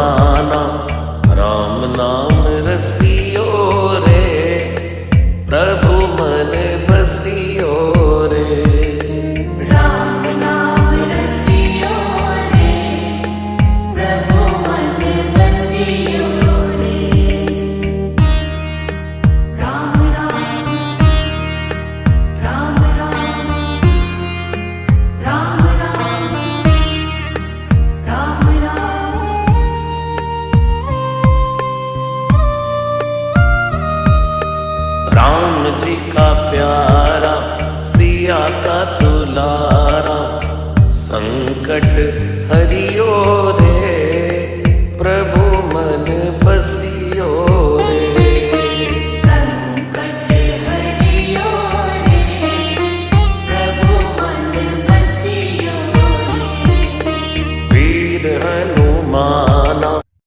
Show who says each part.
Speaker 1: जमाना, राम नाम रसियो रे, प्रभु मन बसियो रे।
Speaker 2: राम नाम रसियो रे, प्रभु मन बसियो रे। राम राम राम राम, राम राम राम राम।
Speaker 1: राम जी का प्यारा, सिया का दुलारा, संकट